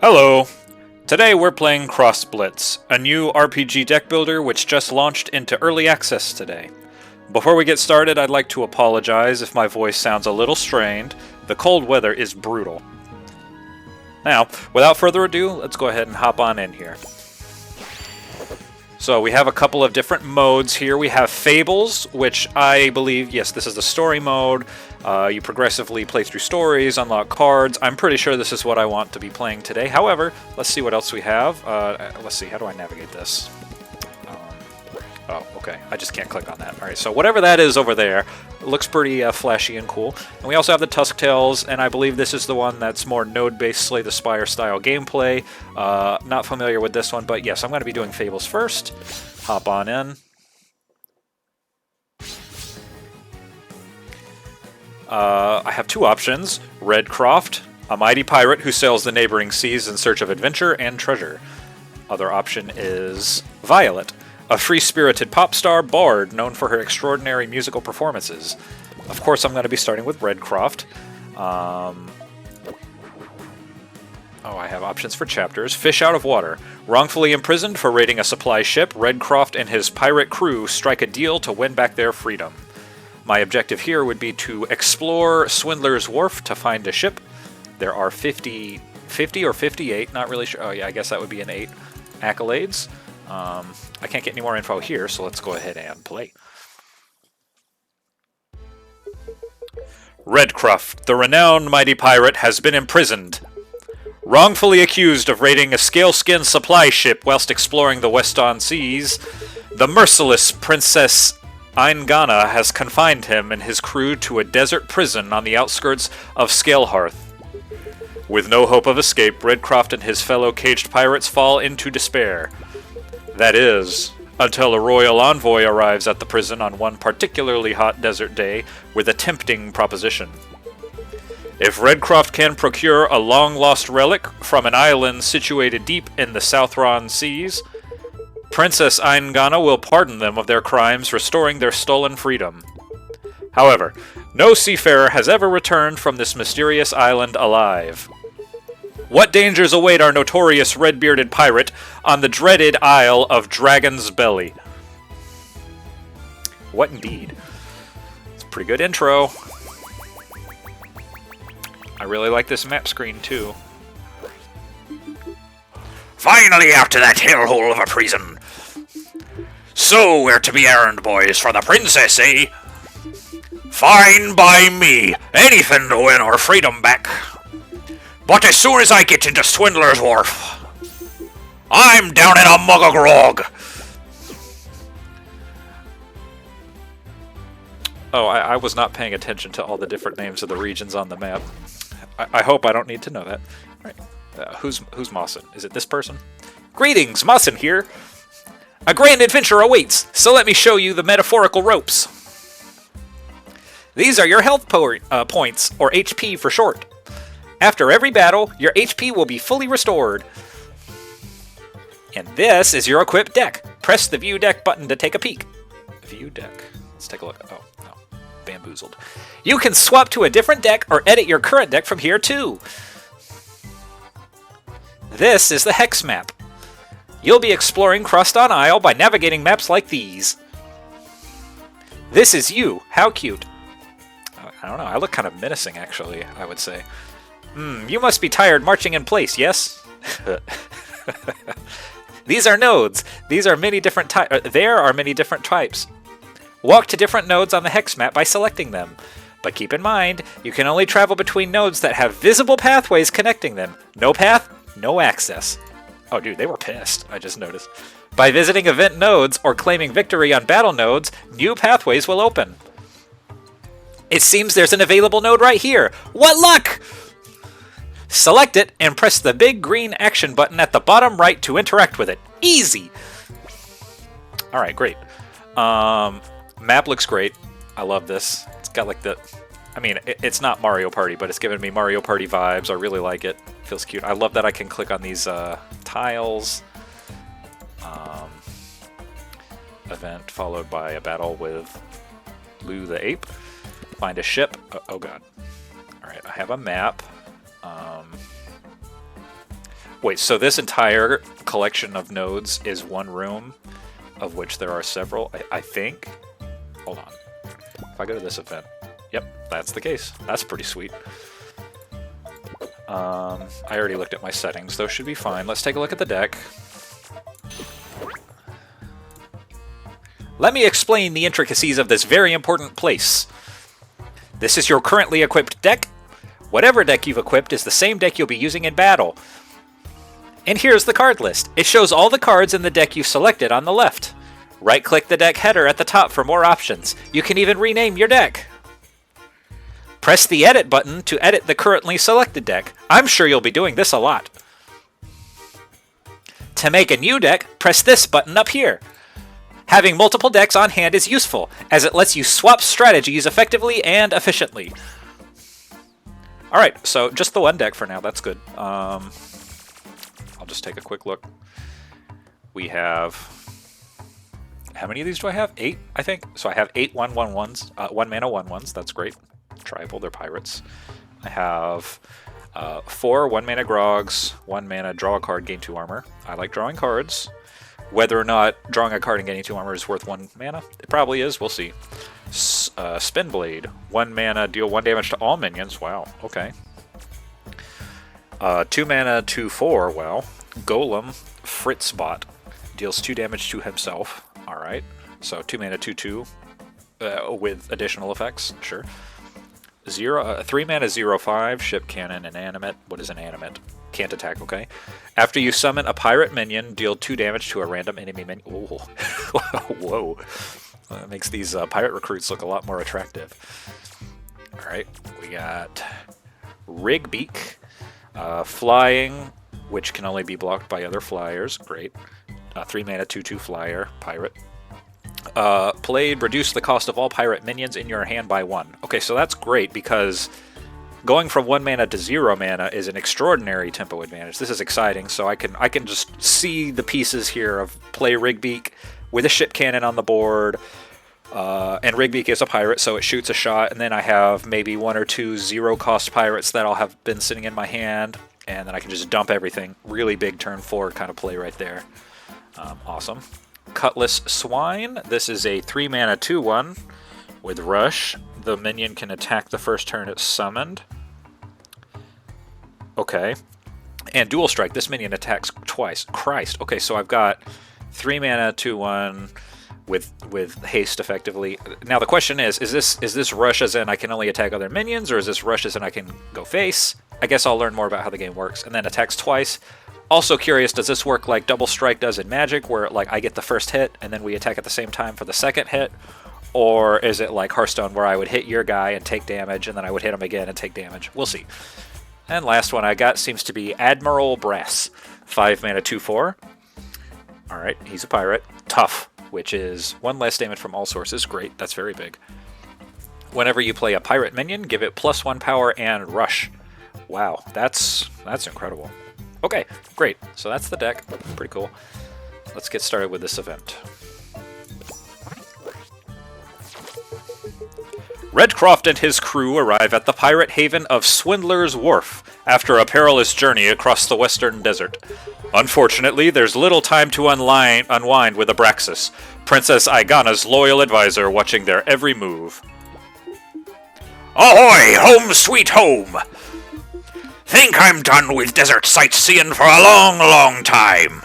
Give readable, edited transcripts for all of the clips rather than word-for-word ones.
Hello! Today we're playing Cross Blitz, a new RPG deck builder which just launched into early access today. Before we get started, I'd like to apologize if my voice sounds a little strained. The cold weather is brutal. Now, without further ado, let's go ahead and hop on in here. So we have a couple of different modes here. We have Fables, which I believe, yes, this is the story mode. You progressively play through stories, unlock cards. I'm pretty sure this is what I want to be playing today. However, let's see what else we have. Let's see, how do I navigate this? Oh, okay. I just can't click on that. Alright, so whatever that is over there, it looks pretty flashy and cool. And we also have the Tusk Tales, and I believe this is the one that's more node-based Slay the Spire style gameplay. Not familiar with this one, but yes, I'm going to be doing Fables first. Hop on in. I have two options. Redcroft, a mighty pirate who sails the neighboring seas in search of adventure and treasure. Other option is Violet, a free-spirited pop star bard known for her extraordinary musical performances. Of course, I'm going to be starting with Redcroft. Oh, I have options for chapters. Fish out of water. Wrongfully imprisoned for raiding a supply ship, Redcroft and his pirate crew strike a deal to win back their freedom. My objective here would be to explore Swindler's Wharf to find a ship. There are 50 or 58, not really sure. Oh yeah, I guess that would be an 8 accolades. I can't get any more info here, so let's go ahead and play. Redcroft, the renowned mighty pirate, has been imprisoned. Wrongfully accused of raiding a scaleskin supply ship whilst exploring the Weston Seas, the merciless Princess Eingana has confined him and his crew to a desert prison on the outskirts of Scalehearth. With no hope of escape, Redcroft and his fellow caged pirates fall into despair. That is, until a royal envoy arrives at the prison on one particularly hot desert day with a tempting proposition. If Redcroft can procure a long-lost relic from an island situated deep in the Southron Seas, Princess Eingana will pardon them of their crimes, restoring their stolen freedom. However, no seafarer has ever returned from this mysterious island alive. What dangers await our notorious red-bearded pirate on the dreaded Isle of Dragon's Belly? What indeed? It's a pretty good intro. I really like this map screen, too. Finally out to that hellhole of a prison! So we're to be errand boys for the princess, eh? Fine by me. Anything to win our freedom back. But as soon as I get into Swindler's Wharf, I'm down in a mug of grog. Oh, I was not paying attention to all the different names of the regions on the map. I hope I don't need to know that. All right. Who's Mawson? Is it this person? Greetings, Mawson here. A grand adventure awaits, so let me show you the metaphorical ropes. These are your health points, or HP for short. After every battle, your HP will be fully restored. And this is your equipped deck. Press the View Deck button to take a peek. View Deck. Let's take a look. Oh, no. Bamboozled. You can swap to a different deck or edit your current deck from here, too. This is the Hex map. You'll be exploring Croston Isle by navigating maps like these. This is you. How cute. I don't know. I look kind of menacing, actually, I would say. You must be tired marching in place, yes? These are nodes. There are many different types. Walk to different nodes on the Hex map by selecting them. But keep in mind, you can only travel between nodes that have visible pathways connecting them. No path, no access. Oh, dude, they were pissed, I just noticed. By visiting event nodes or claiming victory on battle nodes, new pathways will open. It seems there's an available node right here. What luck! Select it and press the big green action button at the bottom right to interact with it. Easy! Alright, great. Map looks great. I love this. It's got like the... I mean, it's not Mario Party, but it's giving me Mario Party vibes. I really like it. Feels cute. I love that I can click on these tiles. Event followed by a battle with Lou the Ape. Find a ship. Oh god. Alright, I have a map. Wait, so this entire collection of nodes is one room, of which there are several, I think? Hold on. If I go to this event, yep, that's the case. That's pretty sweet. I already looked at my settings. Those should be fine. Let's take a look at the deck. Let me explain the intricacies of this very important place. This is your currently equipped deck. Whatever deck you've equipped is the same deck you'll be using in battle. And here's the card list. It shows all the cards in the deck you selected on the left. Right-click the deck header at the top for more options. You can even rename your deck. Press the Edit button to edit the currently selected deck. I'm sure you'll be doing this a lot. To make a new deck, press this button up here. Having multiple decks on hand is useful, as it lets you swap strategies effectively and efficiently. Alright, so just the one deck for now, that's good. I'll just take a quick look. We have... How many of these do I have? 8, I think. So I have 8 1/1/1s, 1 mana 1/1s, that's great. Tribal, they're pirates. I have 4 1 mana Grogs, 1 mana draw a card, gain 2 armor. I like drawing cards. Whether or not drawing a card and gaining 2 armor is worth 1 mana, it probably is, we'll see. Spin Blade, 1 mana, deal 1 damage to all minions, wow, okay. 2 mana 2/4, well. Golem, Fritzbot, deals 2 damage to himself, alright. So 2 mana 2/2 with additional effects, sure. 3 mana 0/5, ship cannon, inanimate. What is inanimate? Can't attack, okay. After you summon a pirate minion, deal 2 damage to a random enemy minion. Oh, whoa. That makes these pirate recruits look a lot more attractive. Alright, we got Rigbeak, flying, which can only be blocked by other flyers. Great. 3 mana 2/2 flyer, pirate. Played, reduce the cost of all pirate minions in your hand by 1. Okay, so that's great because going from 1 mana to 0 mana is an extraordinary tempo advantage. This is exciting, so I can just see the pieces here of play Rigbeak with a ship cannon on the board, and Rigbeak is a pirate, so it shoots a shot, and then I have maybe 1 or 2 0-cost pirates that I'll have been sitting in my hand, and then I can just dump everything. Really big turn 4 kind of play right there. Awesome. Cutlass Swine. This is a 3 mana 2/1 with Rush. The minion can attack the first turn it's summoned. Okay. And Dual Strike. This minion attacks twice. Christ. Okay, so I've got 3 mana 2/1 with haste effectively. Now the question is this Rush as in I can only attack other minions, or is this Rush as in I can go face? I guess I'll learn more about how the game works. And then attacks twice. Also curious, does this work like Double Strike does in Magic, where like I get the first hit and then we attack at the same time for the second hit? Or is it like Hearthstone, where I would hit your guy and take damage, and then I would hit him again and take damage? We'll see. And last one I got seems to be Admiral Brass. 5 mana 2/4. Alright, he's a pirate. Tough, which is 1 less damage from all sources. Great, that's very big. Whenever you play a pirate minion, give it +1 power and Rush. Wow, that's incredible. Okay, great. So that's the deck. Pretty cool. Let's get started with this event. Redcroft and his crew arrive at the pirate haven of Swindler's Wharf after a perilous journey across the western desert. Unfortunately, there's little time to unwind with Abraxas, Princess Aigana's loyal advisor, watching their every move. Ahoy, home sweet home! Think I'm done with desert sightseeing for a long, long time.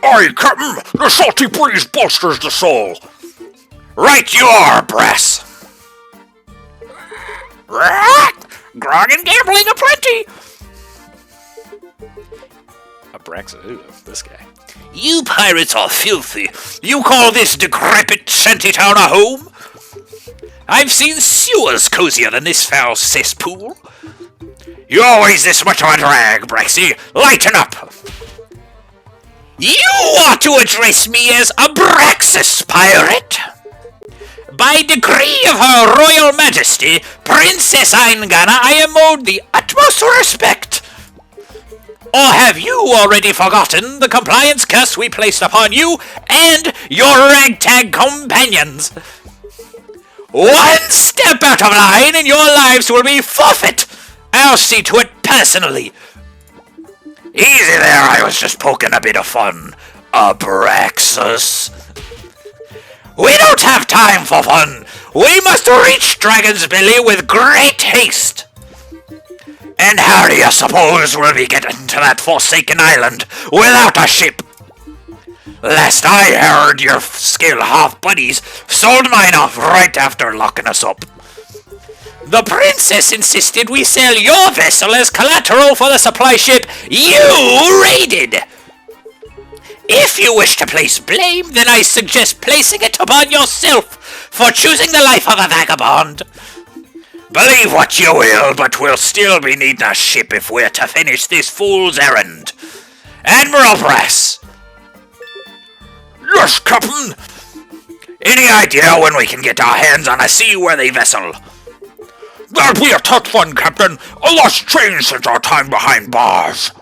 Aye, Captain, the salty breeze bolsters the soul. Right you are, Brass. Grog and gambling aplenty. Abraxas, ooh, this guy. You pirates are filthy. You call this decrepit shantytown a home? I've seen sewers cozier than this foul cesspool. You're always this much of a drag, Braxy. Lighten up! You ought to address me as Abraxas, pirate! By decree of Her Royal Majesty, Princess Aigana, I am owed the utmost respect. Or have you already forgotten the compliance curse we placed upon you and your ragtag companions? One step out of line and your lives will be forfeit! I'll see to it personally. Easy there, I was just poking a bit of fun. Abraxas. We don't have time for fun. We must reach Dragon's Belly with great haste. And how do you suppose we'll be getting to that forsaken island without a ship? Last I heard, your scale half-buddies sold mine off right after locking us up. The princess insisted we sell your vessel as collateral for the supply ship you raided. If you wish to place blame, then I suggest placing it upon yourself for choosing the life of a vagabond. Believe what you will, but we'll still be needing a ship if we're to finish this fool's errand. Admiral Brass. Yes, Captain. Any idea when we can get our hands on a seaworthy vessel? That'll be a tough one, Captain. A lot's changed since our time behind bars.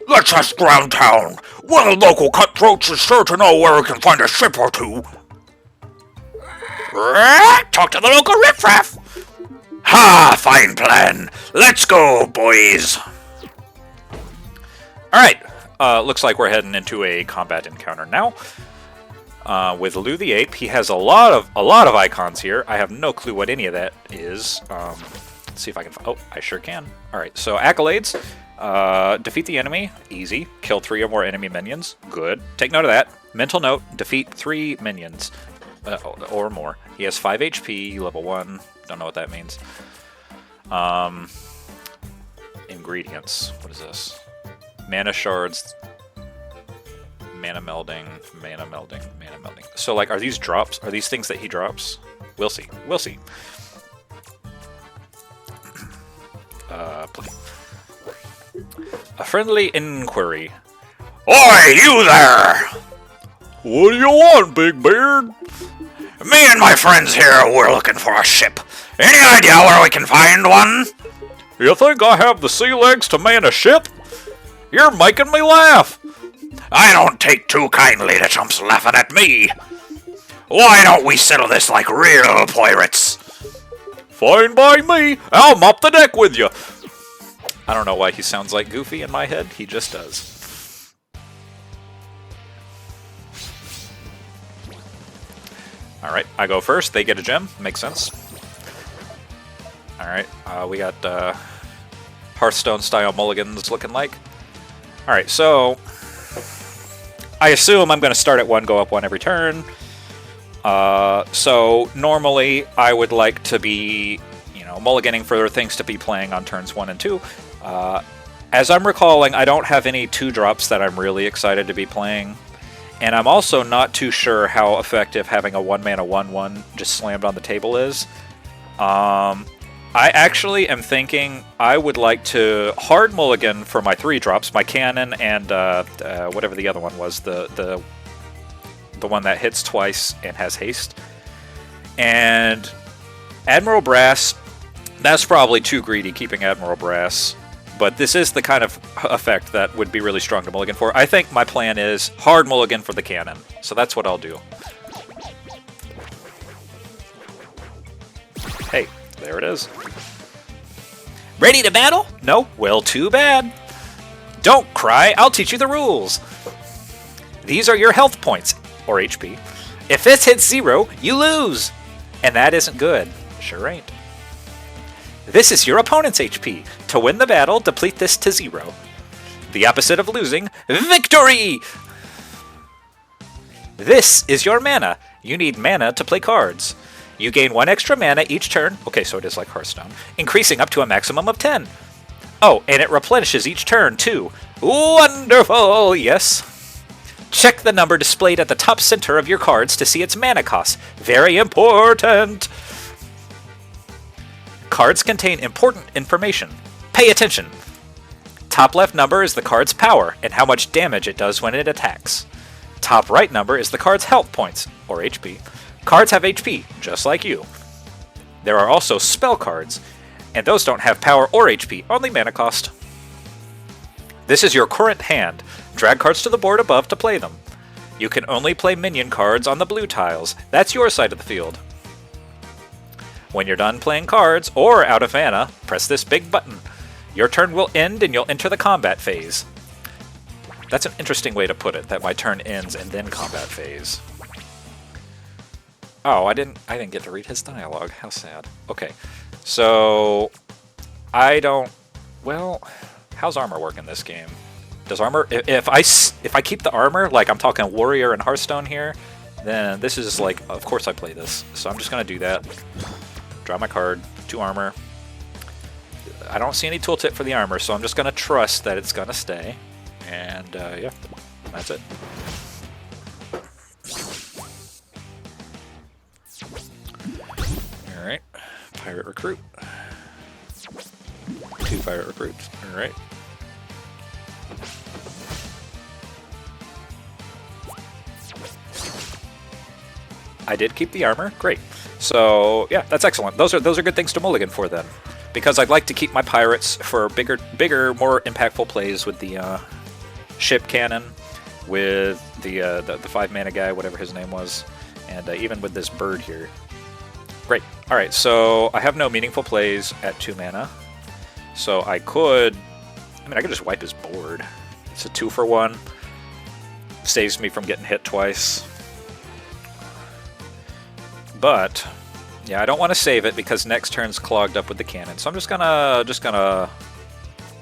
Let's ask around town. One of the local cutthroats is sure to know where we can find a ship or two. Talk to the local riffraff. Ha! Fine plan. Let's go, boys. Alright, looks like we're heading into a combat encounter now. With Lou the Ape, he has a lot of icons here. I have no clue what any of that is. Let's see if I can. Oh, I sure can. All right. So accolades: defeat the enemy, easy. Kill 3 or more enemy minions, good. Take note of that. Mental note: defeat 3 minions or more. He has 5 HP, level 1. Don't know what that means. Ingredients. What is this? Mana shards. Mana melding, mana melding, mana melding. So, like, are these drops? Are these things that he drops? We'll see. We'll see. Play. A friendly inquiry. Oi, you there! What do you want, Big Beard? Me and my friends here, we're looking for a ship. Any idea where we can find one? You think I have the sea legs to man a ship? You're making me laugh. I don't take too kindly to chumps laughing at me. Why don't we settle this like real pirates? Fine by me. I'll mop the deck with you. I don't know why he sounds like Goofy in my head. He just does. Alright, I go first. They get a gem. Makes sense. Alright, we got Hearthstone-style mulligans looking like. Alright, so I assume I'm going to start at 1, go up 1 every turn. So normally I would like to be, mulliganing for things to be playing on turns 1 and 2. As I'm recalling, I don't have any 2-drops that I'm really excited to be playing. And I'm also not too sure how effective having a 1-mana 1/1 just slammed on the table is. I actually am thinking I would like to hard mulligan for my 3-drops, my cannon and whatever the other one was, the one that hits twice and has haste. And Admiral Brass, that's probably too greedy keeping Admiral Brass, but this is the kind of effect that would be really strong to mulligan for. I think my plan is hard mulligan for the cannon, so that's what I'll do. Hey. There it is. Ready to battle? No? Well, too bad. Don't cry, I'll teach you the rules. These are your health points, or HP. If this hits 0, you lose. And that isn't good. Sure ain't. This is your opponent's HP. To win the battle, deplete this to 0. The opposite of losing, victory! This is your mana. You need mana to play cards. You gain 1 extra mana each turn. Okay, so it is like Hearthstone. Increasing up to a maximum of 10. Oh, and it replenishes each turn, too. Wonderful, yes. Check the number displayed at the top center of your cards to see its mana cost. Very important. Cards contain important information. Pay attention. Top left number is the card's power and how much damage it does when it attacks. Top right number is the card's health points, or HP. Cards have HP, just like you. There are also spell cards, and those don't have power or HP, only mana cost. This is your current hand. Drag cards to the board above to play them. You can only play minion cards on the blue tiles. That's your side of the field. When you're done playing cards, or out of mana, press this big button. Your turn will end and you'll enter the combat phase. That's an interesting way to put it, that my turn ends and then combat phase. Oh, I didn't get to read his dialogue. How sad. Okay, so I don't. Well, how's armor work in this game? Does armor? If I keep the armor, like I'm talking warrior and Hearthstone here, then this is like, of course I play this. So I'm just gonna do that. Draw my card, 2 armor. I don't see any tooltip for the armor, so I'm just gonna trust that it's gonna stay. And yeah, that's it. Alright, pirate recruit. 2 pirate recruits, alright. I did keep the armor, great. So yeah, that's excellent. Those are good things to mulligan for then. Because I'd like to keep my pirates for bigger, more impactful plays with the ship cannon, with the 5-mana guy, whatever his name was, and even with this bird here. Great. All right, so I have no meaningful plays at 2 mana, so I could just wipe his board. It's a 2-for-1, saves me from getting hit twice. But yeah, I don't want to save it because next turn's clogged up with the cannon, so I'm just gonna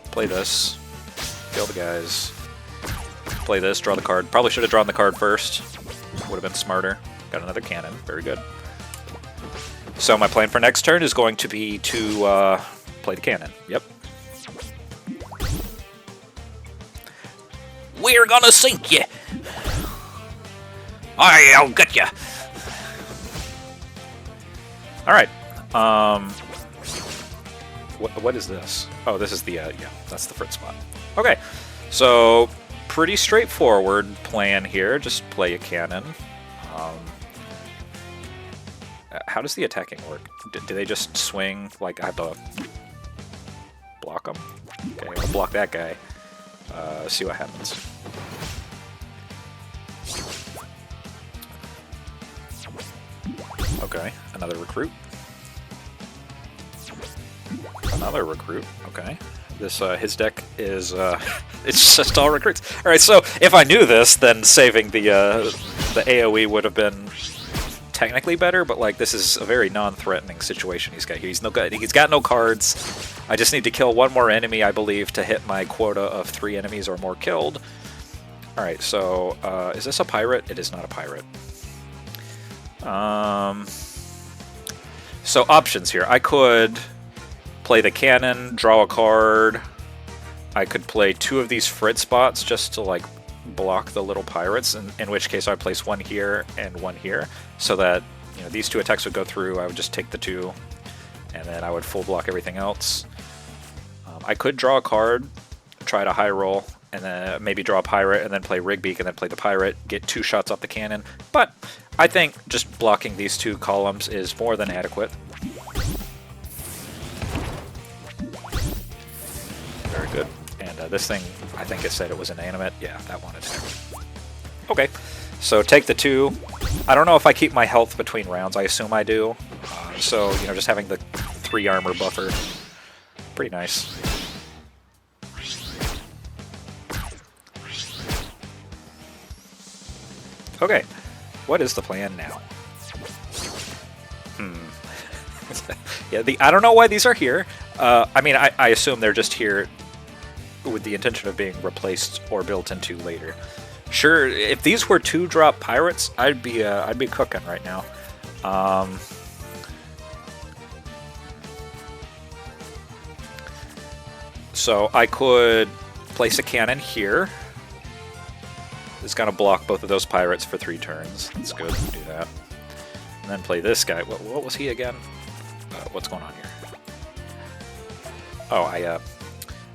play this, kill the guys. Play this, draw the card. Probably should have drawn the card first. Would have been smarter. Got another cannon. Very good. So my plan for next turn is going to be to play the cannon. Yep. We're gonna sink you. I'll get you. All right. What is this? Oh, this is the yeah. That's the Fritz spot. Okay. So pretty straightforward plan here. Just play a cannon. How does the attacking work? Do they just swing? Like I have to block them? Okay, I'll block that guy. See what happens. Okay, another recruit. Another recruit. Okay. This his deck is it's just all recruits. All right, so if I knew this, then saving the AOE would have been technically better. But like this is a very non-threatening situation he's got here. He's got no cards. I just need to kill 1 more enemy, I believe, to hit my quota of 3 enemies or more killed. All right, so is this a pirate? It is not a pirate. So options here. I could play the cannon, draw a card. I could play 2 of these Fritz spots just to like block the little pirates, in which case I would place 1 here and 1 here, so that these 2 attacks would go through. I would just take the 2, and then I would full block everything else. I could draw a card, try to high roll, and then maybe draw a pirate, and then play Rigbeak, and then play the pirate, get 2 shots off the cannon. But I think just blocking these 2 columns is more than adequate. Very good. And this thing, I think it said it was inanimate. Yeah, that one attack. Okay, so take the 2. I don't know if I keep my health between rounds. I assume I do. So, just having the 3 armor buffer, pretty nice. Okay, what is the plan now? Yeah, I don't know why these are here. I mean, I assume they're just here with the intention of being replaced or built into later. Sure, if these were 2-drop pirates, I'd be cooking right now. So I could place a cannon here. It's gonna block both of those pirates for 3 turns. That's good. Do that, and then play this guy. What was he again? What's going on here? Oh,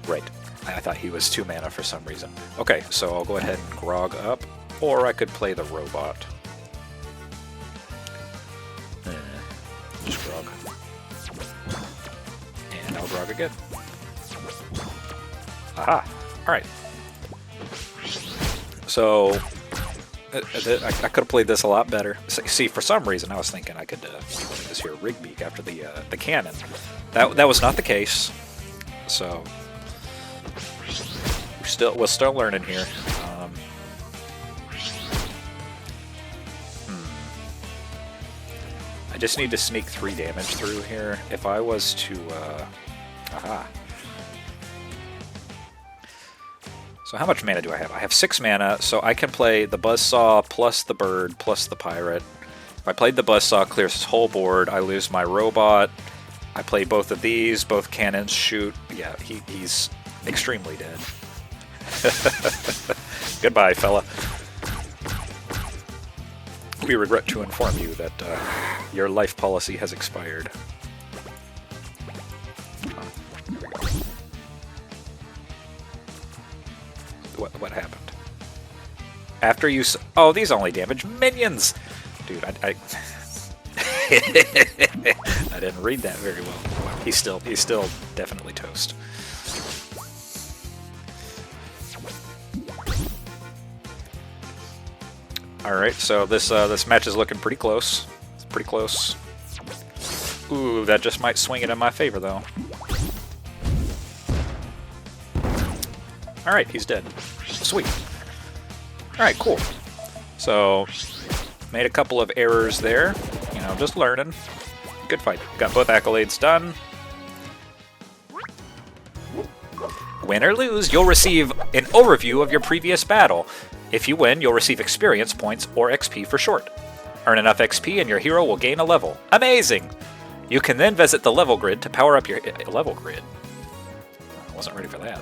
right. I thought he was 2 mana for some reason. Okay, so I'll go ahead and grog up, or I could play the robot. Just grog. And I'll grog again. Aha! Alright. So, I could have played this a lot better. See, for some reason, I was thinking I could play this here Rigbeak after the cannon. That was not the case. So, we're still learning here. I just need to sneak 3 damage through here. If I was to... aha. So how much mana do I have? I have 6 mana, so I can play the Buzzsaw plus the Bird plus the Pirate. If I played the Buzzsaw, clears his whole board, I lose my Robot. I play both of these, both cannons shoot. Yeah, he's extremely dead. Goodbye, fella. We regret to inform you that your life policy has expired. What happened? After you... Oh, these only damage minions! Dude, I didn't read that very well. Wow, he's still definitely toast. Alright, so this match is looking pretty close. It's pretty close. Ooh, that just might swing it in my favor, though. Alright, he's dead. Sweet. Alright, cool. So, made a couple of errors there. You know, just learning. Good fight. Got both accolades done. Win or lose, you'll receive an overview of your previous battle. If you win, you'll receive experience points, or XP for short. Earn enough XP and your hero will gain a level. Amazing! You can then visit the level grid to power up your... level grid? I wasn't ready for that.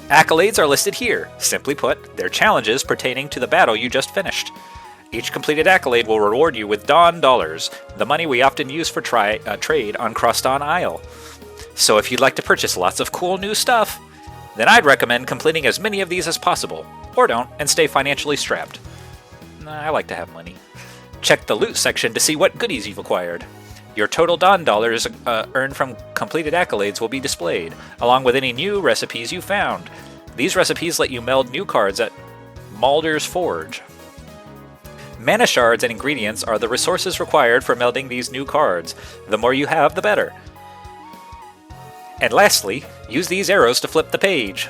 Accolades are listed here. Simply put, they're challenges pertaining to the battle you just finished. Each completed accolade will reward you with Dawn Dollars, the money we often use for trade on Cross Isle. So if you'd like to purchase lots of cool new stuff, then I'd recommend completing as many of these as possible. Or don't, and stay financially strapped. I like to have money. Check the loot section to see what goodies you've acquired. Your total Dawn Dollars earned from completed accolades will be displayed, along with any new recipes you found. These recipes let you meld new cards at Mulder's Forge. Mana shards and ingredients are the resources required for melding these new cards. The more you have, the better. And lastly, use these arrows to flip the page.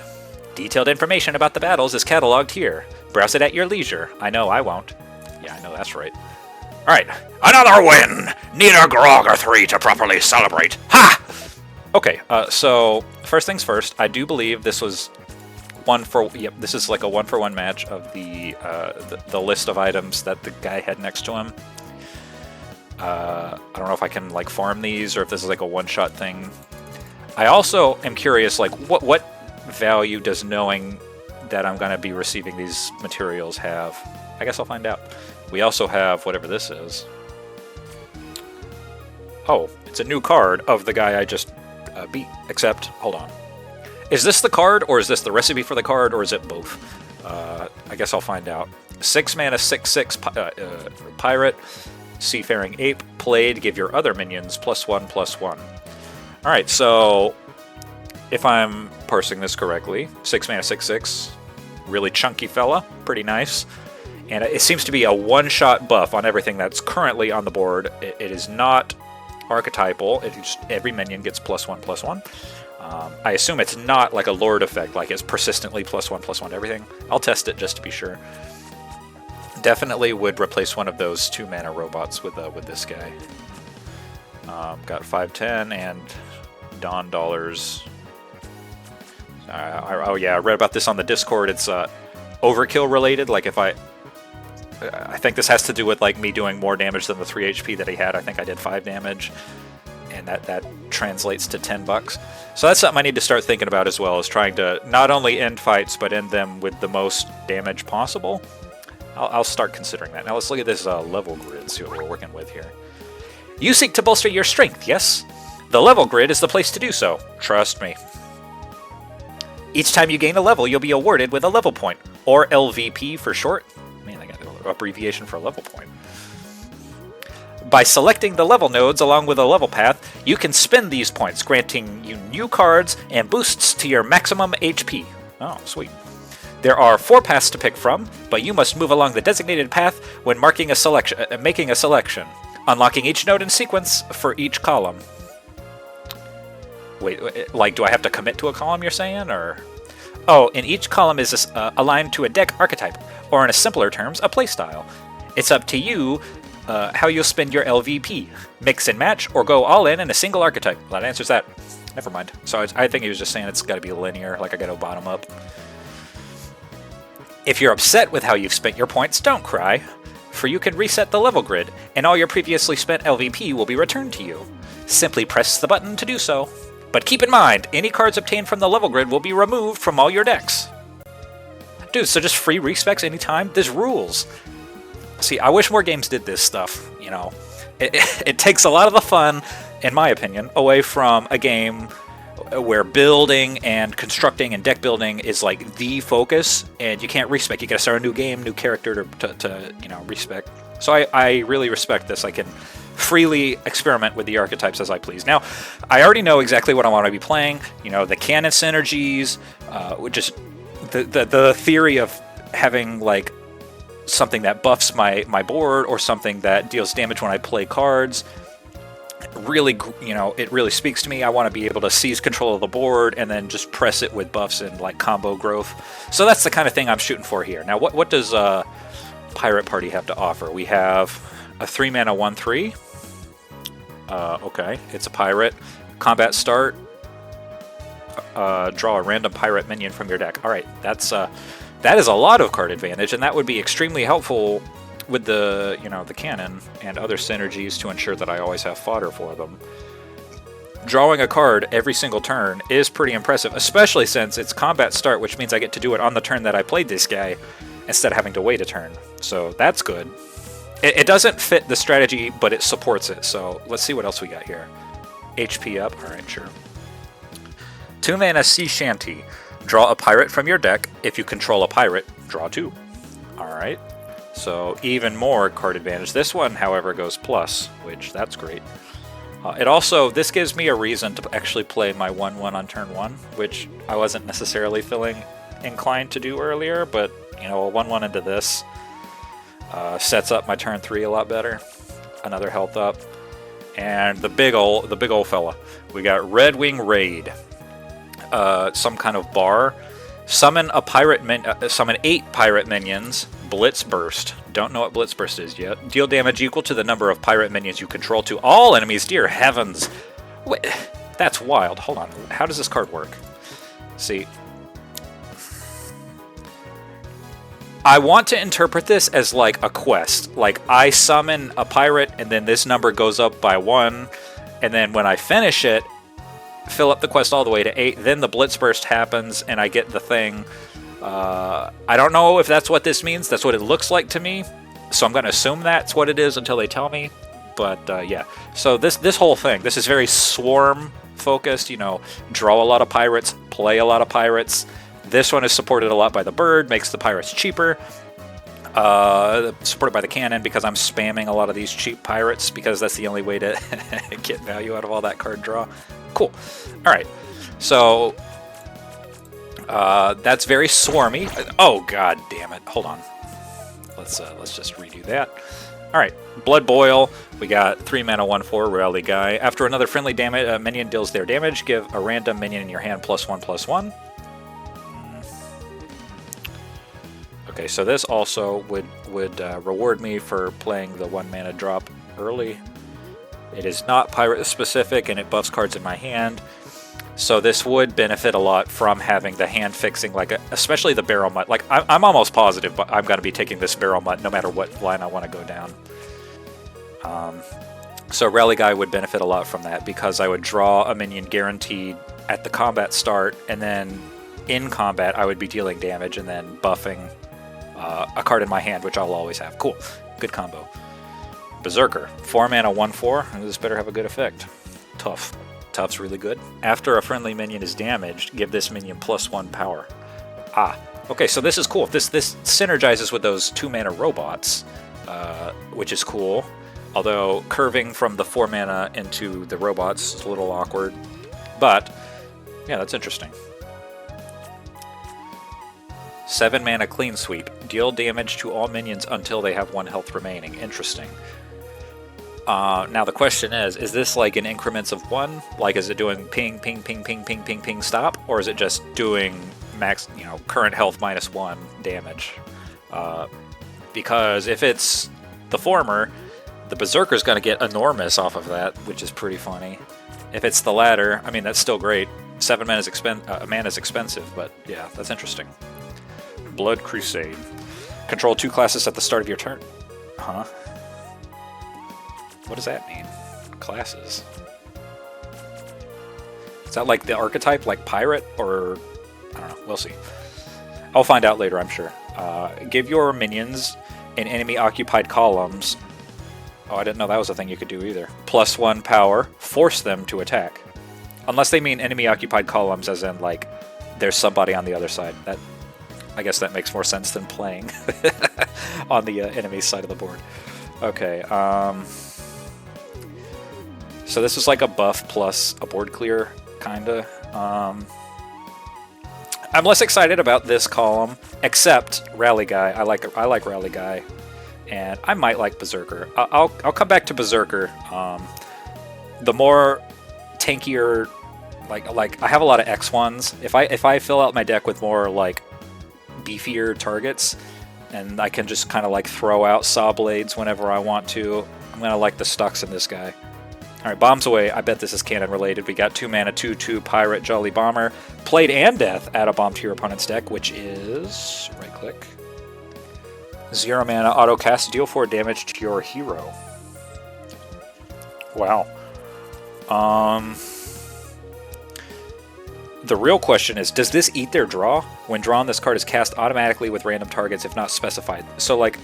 Detailed information about the battles is cataloged here. Browse it at your leisure. I know I won't. Yeah, I know that's right. Alright, another win! Need a grog or 3 to properly celebrate. Ha! Okay, so first things first, I do believe this was this is like a 1-for-1 match of the list of items that the guy had next to him. I don't know if I can like farm these or if this is like a one-shot thing. I also am curious, like, what value does knowing that I'm going to be receiving these materials have? I guess I'll find out. We also have whatever this is. Oh, it's a new card of the guy I just beat. Except, hold on. Is this the card, or is this the recipe for the card, or is it both? I guess I'll find out. 6 mana, 6/6 pirate, seafaring ape, played, give your other minions +1/+1. Alright, so if I'm parsing this correctly, 6 mana, 6/6, really chunky fella, pretty nice. And it seems to be a one-shot buff on everything that's currently on the board. It is not archetypal. Every minion gets +1/+1. I assume it's not like a Lord effect, like it's persistently +1/+1 to everything. I'll test it just to be sure. Definitely would replace one of those 2 mana robots with this guy. Got 5/10 and Dawn Dollars. Oh yeah, I read about this on the Discord. It's overkill related. Like if I think this has to do with like me doing more damage than the 3 HP that he had. I think I did 5 damage, and that translates to $10. So that's something I need to start thinking about as well, is trying to not only end fights but end them with the most damage possible. I'll start considering that. Now let's look at this level grid, see what we're working with here. You seek to bolster your strength, yes? The level grid is the place to do so. Trust me. Each time you gain a level, you'll be awarded with a level point, or LVP for short. Man, I got an abbreviation for a level point. By selecting the level nodes along with a level path, you can spend these points, granting you new cards and boosts to your maximum HP. Oh, sweet. There are 4 paths to pick from, but you must move along the designated path when making a selection, unlocking each node in sequence for each column. Wait, like, do I have to commit to a column, you're saying, or...? Oh, and each column is aligned to a deck archetype, or in a simpler terms, a playstyle. It's up to you how you'll spend your LVP. Mix and match, or go all in a single archetype. Well, that answers that. Never mind. So I think he was just saying it's got to be linear, like I got to bottom up. If you're upset with how you've spent your points, don't cry, for you can reset the level grid, and all your previously spent LVP will be returned to you. Simply press the button to do so. But keep in mind, any cards obtained from the level grid will be removed from all your decks. Dude, so just free respecs anytime? This rules. See, I wish more games did this stuff, you know. It takes a lot of the fun, in my opinion, away from a game where building and constructing and deck building is like the focus, and you can't respec. You gotta start a new game, new character to you know, respec. So I really respect this. I can freely experiment with the archetypes as I please. Now, I already know exactly what I want to be playing. You know, the canon synergies, which is the theory of having like something that buffs my board or something that deals damage when I play cards. Really, you know, it really speaks to me. I want to be able to seize control of the board and then just press it with buffs and like combo growth. So that's the kind of thing I'm shooting for here. Now, what does Pirate Party have to offer? We have a 3-mana 1/3. Okay, it's a pirate. Combat start. Draw a random pirate minion from your deck. All right, that is a lot of card advantage, and that would be extremely helpful with the, you know, the cannon and other synergies to ensure that I always have fodder for them. Drawing a card every single turn is pretty impressive, especially since it's combat start, which means I get to do it on the turn that I played this guy instead of having to wait a turn. So that's good. It doesn't fit the strategy, but it supports it. So let's see what else we got here. HP up. All right, sure. 2-mana Sea Shanty. Draw a pirate from your deck. If you control a pirate, draw 2. All right. So even more card advantage. This one, however, goes plus, which that's great. This gives me a reason to actually play my 1/1 on turn 1, which I wasn't necessarily feeling inclined to do earlier, but you know, a 1/1 into this sets up my turn 3 a lot better. Another health up, and the big ol' fella. We got Red Wing Raid, some kind of bar. Summon 8 pirate minions. Blitz Burst. Don't know what Blitz Burst is yet. Deal damage equal to the number of pirate minions you control to all enemies. Dear heavens. Wait, that's wild. Hold on. How does this card work? See. I want to interpret this as like a quest. Like I summon a pirate and then this number goes up by 1. And then when I finish it, fill up the quest all the way to 8. Then the Blitz Burst happens and I get the thing. I don't know if that's what this means. That's what it looks like to me. So I'm going to assume that's what it is until they tell me. But yeah. So this whole thing, this is very swarm focused. You know, draw a lot of pirates, play a lot of pirates. This one is supported a lot by the bird, makes the pirates cheaper. Supported by the cannon because I'm spamming a lot of these cheap pirates because that's the only way to get value out of all that card draw. Cool. All right. So that's very swarmy. Oh god damn it! Hold on. Let's just redo that. All right, Blood Boil. We got 3-mana 1/4 rally guy. After another friendly minion deals their damage, give a random minion in your hand +1/+1. Okay, so this also would reward me for playing the 1-mana drop early. It is not pirate specific, and it buffs cards in my hand. So this would benefit a lot from having the hand fixing, like especially the Barrel Mutt. Like I'm almost positive, but I'm going to be taking this Barrel Mutt no matter what line I want to go down. So Rally Guy would benefit a lot from that because I would draw a minion guaranteed at the combat start, and then in combat I would be dealing damage and then buffing a card in my hand, which I'll always have. Cool, good combo. Berserker, 4-mana 1/4. This better have a good effect. Tough. Tough's really good. After a friendly minion is damaged, give this minion +1 power. Okay, so this is cool. This synergizes with those 2-mana robots, which is cool. Although curving from the 4-mana into the robots is a little awkward. But, yeah, that's interesting. 7-mana Clean Sweep. Deal damage to all minions until they have 1 health remaining. Interesting. Now the question is this like in increments of 1? Like is it doing ping, ping, ping, ping, ping, ping, ping, stop? Or is it just doing max, you know, current health -1 damage? Because if it's the former, The Berserker's going to get enormous off of that, which is pretty funny. If it's the latter, I mean, that's still great. 7 mana is expensive, but yeah, that's interesting. Blood Crusade. Control 2 classes at the start of your turn. Huh? What does that mean? Classes. Is that like the archetype, like pirate, or I don't know, we'll see. I'll find out later, I'm sure. Give your minions in enemy-occupied columns. Oh, I didn't know that was a thing you could do either. +1 power, force them to attack. Unless they mean enemy-occupied columns, as in, like, there's somebody on the other side. That, I guess that makes more sense than playing on the enemy side of the board. Okay, so this is like a buff plus a board clear, kinda. I'm less excited about this column, except Rally Guy. I like Rally Guy, and I might like Berserker. I'll come back to Berserker. The more tankier, like I have a lot of X1s. If I fill out my deck with more like beefier targets, and I can just kind of like throw out Saw Blades whenever I want to, I'm gonna like the stocks in this guy. Alright, Bombs Away. I bet this is canon related. We got 2 mana, 2/2 Pirate Jolly Bomber. Played and Death. Add a bomb to your opponent's deck, which is right click. 0 mana, auto cast, deal 4 damage to your hero. Wow. The real question is, does this eat their draw? When drawn, this card is cast automatically with random targets if not specified. So, like,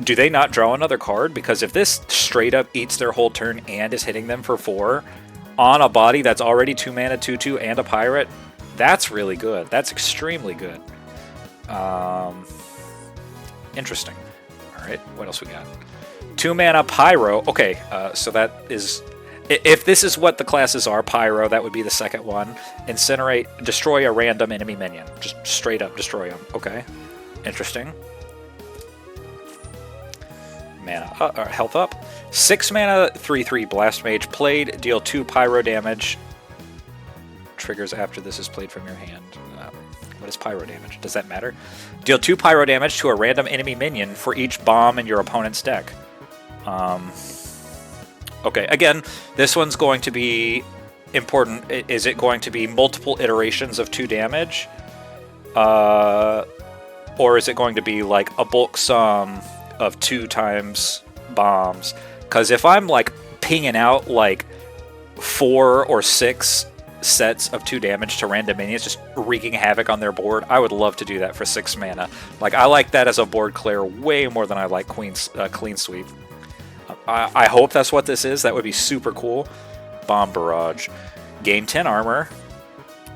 do they not draw another card? Because if this straight up eats their whole turn and is hitting them for 4 on a body that's already 2 mana, 2/2, and a pirate, that's really good. That's extremely good. Interesting. Alright, what else we got? 2 mana Pyro. Okay, so that is... If this is what the classes are, Pyro, that would be the second one. Incinerate, destroy a random enemy minion. Just straight up destroy them. Okay, interesting. Mana, health up. 6 mana, 3/3 Blast Mage. Played, deal 2 Pyro damage. Triggers after this is played from your hand. What is Pyro damage? Does that matter? Deal 2 Pyro damage to a random enemy minion for each bomb in your opponent's deck. Okay, again, this one's going to be important. Is it going to be multiple iterations of 2 damage? Or is it going to be like a bulk sum of 2 times bombs? Because if I'm like pinging out like 4 or 6 sets of 2 damage to random minions, just wreaking havoc on their board, I would love to do that for 6 mana. Like, I like that as a board clear way more than I like Clean Sweep. I hope that's what this is. That would be super cool. Bomb Barrage. Gain 10 armor.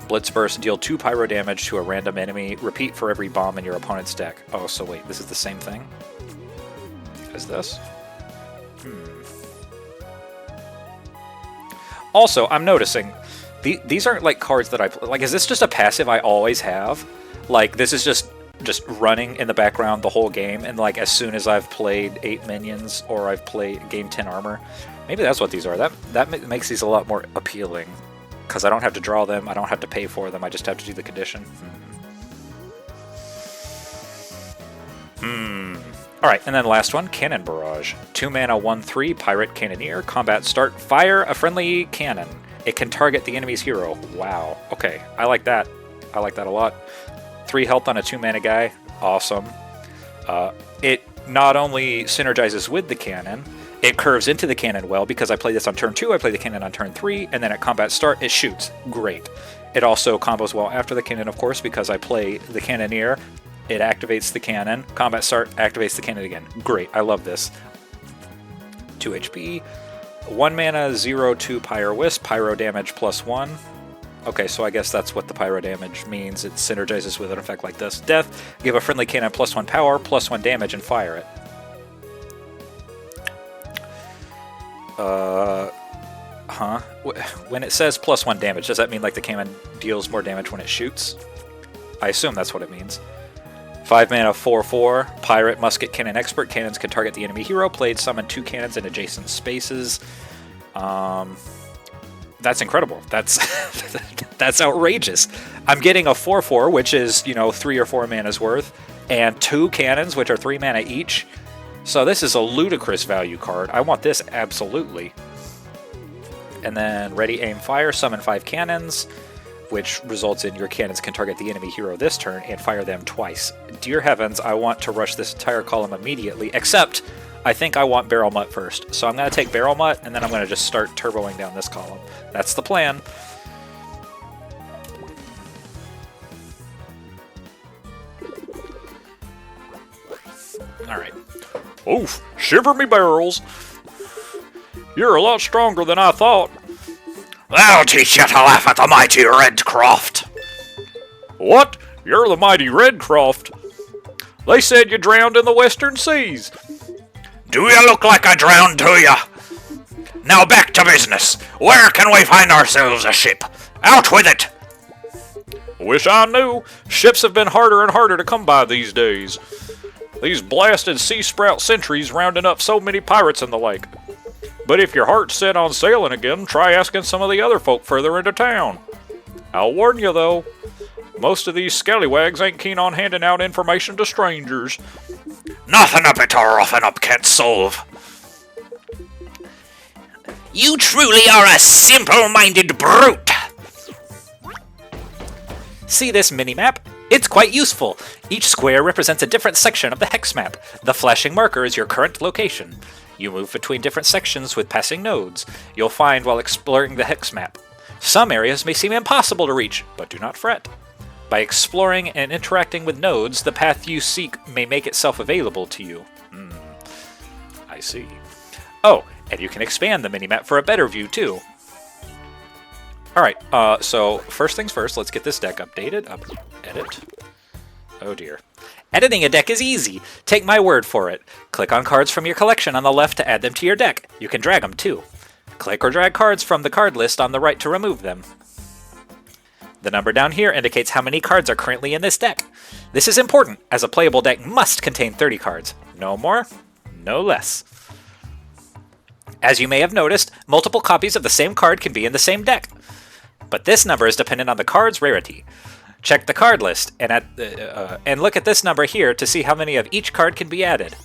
Blitz Burst, deal 2 pyro damage to a random enemy. Repeat for every bomb in your opponent's deck. Oh, so wait, this is the same thing as this? Also, I'm noticing, these aren't like cards that I play. Like, is this just a passive I always have? Like, this is just running in the background the whole game, and like as soon as I've played 8 minions or I've gained 10 armor, maybe that's what these are. That makes these a lot more appealing, because I don't have to draw them, I don't have to pay for them, I just have to do the condition. Alright, and then last one, Cannon Barrage. 2 mana, 1/3, Pirate Cannoneer. Combat start, fire a friendly cannon. It can target the enemy's hero. Wow. Okay, I like that. I like that a lot. 3 health on a 2 mana guy. Awesome. It not only synergizes with the cannon, it curves into the cannon well, because I play this on turn 2, I play the cannon on turn 3, and then at combat start, it shoots. Great. It also combos well after the cannon, of course, because I play the Cannoneer. It activates the cannon. Combat start, activates the cannon again. Great. I love this. 2 HP. 1 mana, 0/2 Pyro Wisp. Pyro damage +1. Okay, so I guess that's what the pyro damage means. It synergizes with an effect like this. Death, give a friendly cannon +1 power, +1 damage, and fire it. When it says +1 damage, does that mean like the cannon deals more damage when it shoots? I assume that's what it means. 5 mana, 4/4, Pirate Musket Cannon Expert. Cannons can target the enemy hero. Played, summon 2 cannons in adjacent spaces. That's incredible. That's that's outrageous. I'm getting a 4/4, which is, 3 or 4 mana's worth, and 2 cannons, which are 3 mana each. So this is a ludicrous value card. I want this absolutely. And then ready, aim, fire, summon 5 cannons, which results in your cannons can target the enemy hero this turn and fire them twice. Dear heavens, I want to rush this entire column immediately, except I think I want Barrel Mutt first. So I'm going to take Barrel Mutt, and then I'm going to just start turboing down this column. That's the plan. Alright. Oof, shiver me barrels. You're a lot stronger than I thought. They'll teach you to laugh at the mighty Redcroft. What? You're the mighty Redcroft. They said you drowned in the western seas. Do you look like I drowned to you? Now back to business. Where can we find ourselves a ship? Out with it! Wish I knew. Ships have been harder and harder to come by these days. These blasted sea sprout sentries rounding up so many pirates in the lake. But if your heart's set on sailing again, try asking some of the other folk further into town. I'll warn you, though, most of these scallywags ain't keen on handing out information to strangers. Nothing a bit to roughen up can't solve. You truly are a simple-minded brute. See this mini-map? It's quite useful. Each square represents a different section of the hex map. The flashing marker is your current location. You move between different sections with passing nodes. You'll find while exploring the hex map. Some areas may seem impossible to reach, but do not fret. By exploring and interacting with nodes, the path you seek may make itself available to you. I see. Oh, and you can expand the minimap for a better view, too. Alright, so first things first, let's get this deck updated. Edit. Oh dear. Editing a deck is easy. Take my word for it. Click on cards from your collection on the left to add them to your deck. You can drag them, too. Click or drag cards from the card list on the right to remove them. The number down here indicates how many cards are currently in this deck. This is important, as a playable deck must contain 30 cards. No more, no less. As you may have noticed, multiple copies of the same card can be in the same deck. But this number is dependent on the card's rarity. Check the card list and look at this number here to see how many of each card can be added.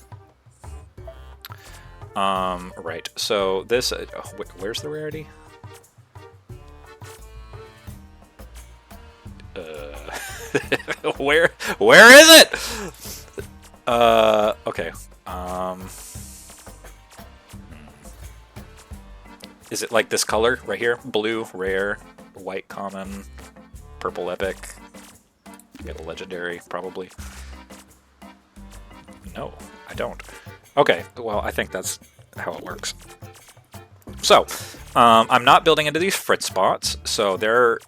Right, so this... where's the rarity? Where is it? Okay. Is it like this color right here? Blue, rare, white, common, purple, epic. Get a legendary, probably. No, I don't. Okay, well, I think that's how it works. So, I'm not building into these Fritz spots, so they're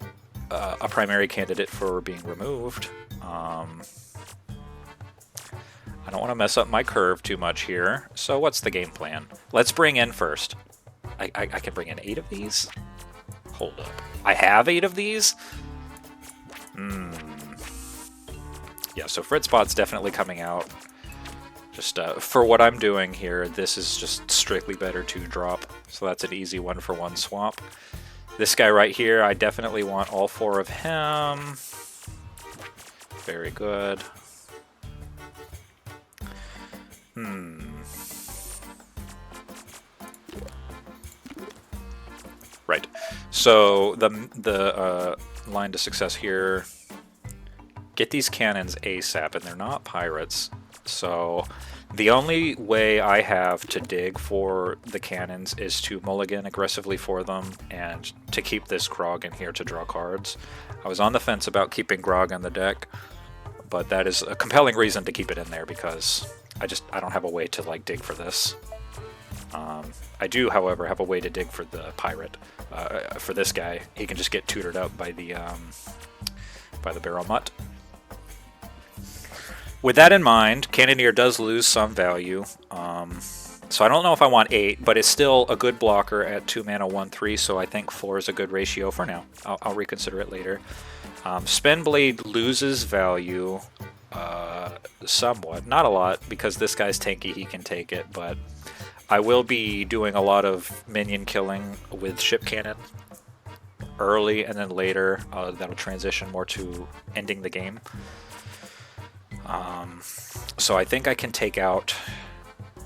a primary candidate for being removed. I don't want to mess up my curve too much here, so what's the game plan? Let's bring in first. I can bring in 8 of these? Hold up. I have 8 of these? Yeah, so Fritz spot's definitely coming out. Just for what I'm doing here, this is just strictly better to drop. So that's an easy 1-for-1 swap. This guy right here, I definitely want all 4 of him. Very good. Right. So the line to success here, get these cannons ASAP, and they're not pirates. So the only way I have to dig for the cannons is to mulligan aggressively for them and to keep this Grog in here to draw cards. I was on the fence about keeping Grog on the deck, but that is a compelling reason to keep it in there because I don't have a way to like dig for this. I do, however, have a way to dig for the pirate. For this guy, he can just get tutored up by the Barrel Mutt. With that in mind, Cannoneer does lose some value. So I don't know if I want 8, but it's still a good blocker at 2 mana 1/3, so I think 4 is a good ratio for now. I'll reconsider it later. Spin Blade loses value somewhat. Not a lot, because this guy's tanky, he can take it, but I will be doing a lot of minion killing with Ship Cannon early, and then later that'll transition more to ending the game. So I think I can take out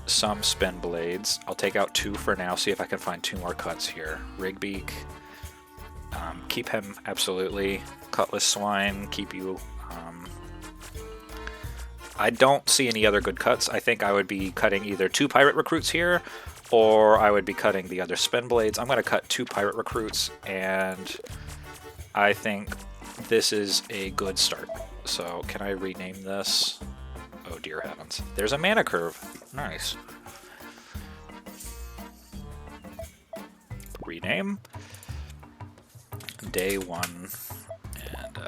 some spin blades. I'll take out 2 for now, see if I can find 2 more cuts here. Rigbeak, keep him, absolutely. Cutlass Swine, keep you. I don't see any other good cuts. I think I would be cutting either 2 pirate recruits here, or I would be cutting the other spin blades. I'm going to cut 2 pirate recruits, and I think this is a good start. So can I rename this? Oh dear heavens. There's a mana curve. Nice. Rename. Day 1 and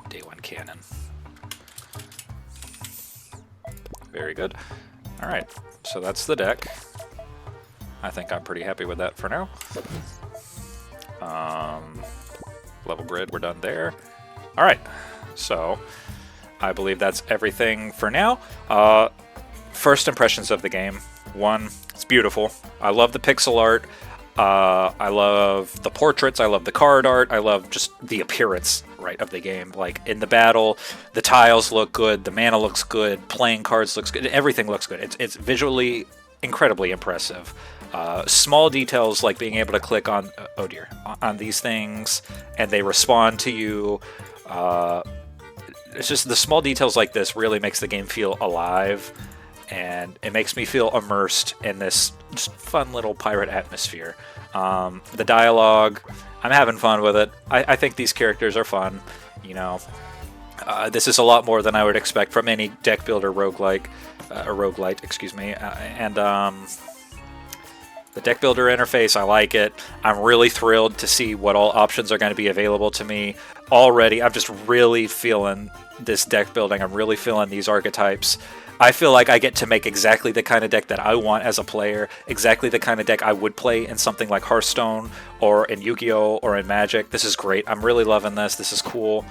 Day 1 cannon. Very good. Alright, so that's the deck. I think I'm pretty happy with that for now. Level grid, we're done there. Alright, so I believe that's everything for now. First impressions of the game. 1, it's beautiful. I love the pixel art. I love the portraits. I love the card art. I love just the appearance, right, of the game. Like in the battle, the tiles look good. The mana looks good. Playing cards looks good. Everything looks good. It's visually incredibly impressive. Small details like being able to click on, oh dear, on these things and they respond to you. It's just the small details like this really makes the game feel alive, and it makes me feel immersed in this just fun little pirate atmosphere. The dialogue, I'm having fun with it. I think these characters are fun. You know, this is a lot more than I would expect from any deck builder roguelite, excuse me. The deck builder interface, I like it. I'm really thrilled to see what all options are going to be available to me. Already, I'm just really feeling this deck building. I'm really feeling these archetypes. I feel like I get to make exactly the kind of deck that I want as a player, exactly the kind of deck I would play in something like Hearthstone or in Yu-Gi-Oh! Or in Magic. This is great. I'm really loving this. This is cool.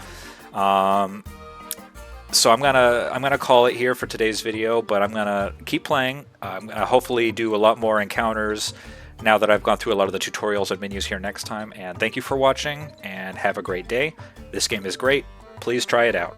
So I'm gonna call it here for today's video, but I'm gonna keep playing. I'm gonna hopefully do a lot more encounters now that I've gone through a lot of the tutorials and menus here next time. And thank you for watching, and have a great day. This game is great. Please try it out.